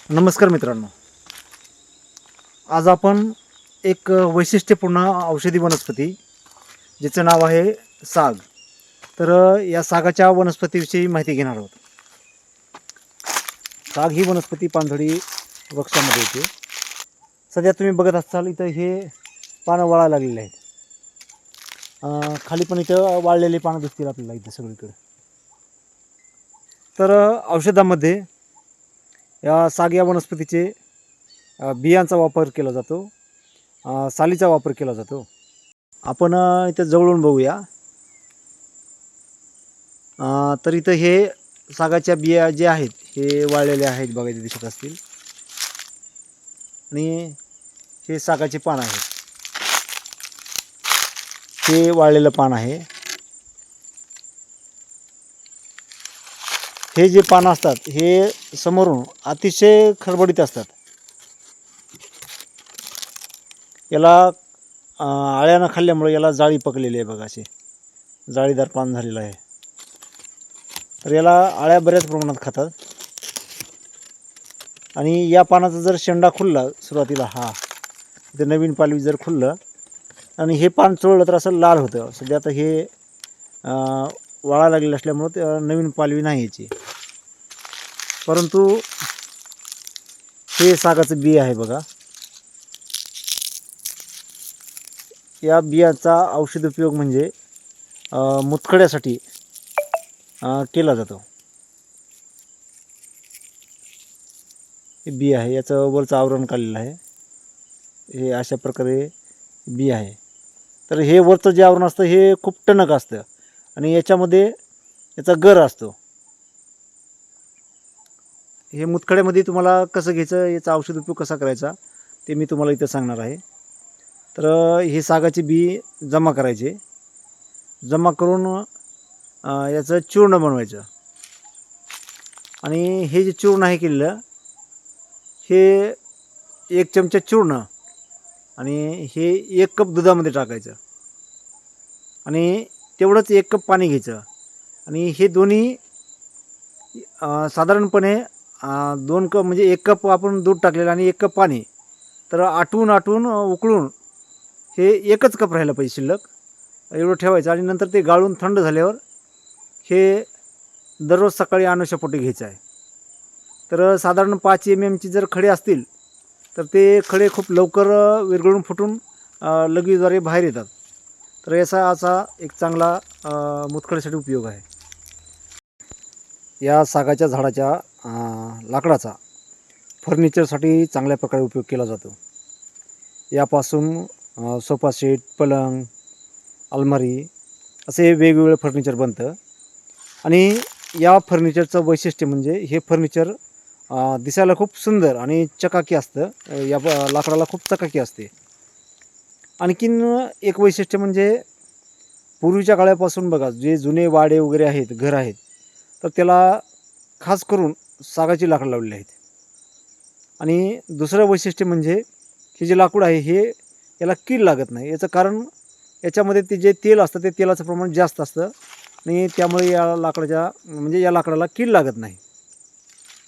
नमस्कार मित्रांनो, आज आपण एक वैशिष्ट्यपूर्ण औषधी वनस्पती जिचं नाव आहे साग. तर या सागाच्या वनस्पतीविषयी माहिती घेणार आहोत. साग ही वनस्पती पानझडी वृक्षामध्ये येते. सध्या तुम्ही बघत असाल इथं हे पानं वाळायला लागलेले आहेत. खाली पण इथं वाळलेली पानं दिसतील आपल्याला इथं सगळीकडे. तर औषधामध्ये या साग या वनस्पतीचे बियांचा वापर केला जातो, सालीचा वापर केला जातो. आपण इथं जवळून बघूया. तर इथं हे सागाच्या बिया जे आहेत हे वाळलेले आहेत बघा, इथे दिसत असतील. आणि हे सागाचे पान आहेत, हे वाळलेलं पान आहे. हे जे पानं असतात हे समोरून अतिशय खडबडीत असतात. याला आळ्यानं खाल्ल्यामुळे याला जाळी पकलेली आहे बघा, असे जाळीदार पान झालेलं आहे. तर याला आळ्या बऱ्याच प्रमाणात खातात. आणि या पानाचा जर शेंडा खुलला सुरुवातीला, इथे नवीन पालवी जर खुललं आणि हे पान चोळलं तर असं लाल होतं. सध्या आता हे वाळा लागलेलं असल्यामुळं ते नवीन पालवी नाही याची. परंतु हे सागाचं बी आहे बघा. या बियाचा औषध उपयोग म्हणजे मुतखड्यासाठी केला जातो. हे बी आहे, याचं वरचं आवरण काढलेलं आहे. हे अशा प्रकारे बी आहे. तर हे वरचं जे आवरण असतं हे खूप टणक असतं आणि याच्यामध्ये याचा गर असतो. हे मुतखड्यामध्ये तुम्हाला कसं घ्यायचं, याचा औषध उपयोग कसा करायचा ते मी तुम्हाला इथं सांगणार आहे. तर हे सागाचे बी जमा करायचे. जमा करून याचं चूर्ण बनवायचं. आणि हे जे चूर्ण आहे केलेलं, हे 1 चमचा चूर्ण आणि हे 1 कप दुधामध्ये टाकायचं. आणि तेवढंच 1 कप पाणी घ्यायचं. आणि हे दोन्ही साधारणपणे 2 कप म्हणजे 1 कप आपण दूध टाकलेलं आणि 1 कप पाणी, तर आटून उकळून हे 1च कप राहायला पाहिजे शिल्लक, एवढं ठेवायचं. आणि नंतर ते गाळून थंड झाल्यावर हे दररोज सकाळी अनुशापोटी घ्यायचं आहे. तर साधारण 5 mm ची जर खडे असतील तर ते खडे खूप लवकर विरघळून फुटून लगेचद्वारे बाहेर येतात. तर याचा असा एक चांगला मुतखड्यासाठी उपयोग आहे. या सागाच्या झाडाच्या लाकडाचा फर्निचरसाठी चांगल्या प्रकारे उपयोग केला जातो. यापासून सोफा सेट, पलंग, अलमारी असे वेगवेगळे फर्निचर बनतं. आणि या फर्निचरचं वैशिष्ट्य म्हणजे हे फर्निचर दिसायला खूप सुंदर आणि चकाकी असतं. या लाकडाला खूप चकाकी असते. आणखीन एक वैशिष्ट्य म्हणजे पूर्वीच्या काळापासून बघा, जे जुने वाडे वगैरे आहेत, घर आहेत, तर त्याला खास करून सागाची लाकडं लावलेली आहेत. आणि दुसरं वैशिष्ट्य म्हणजे हे जे लाकूड आहे हे याला कीड लागत नाही. याचं कारण याच्यामध्ये ते जे तेल असतं ते तेलाचं प्रमाण जास्त असतं आणि त्यामुळे या लाकडाच्या म्हणजे या लाकडाला कीड लागत नाही.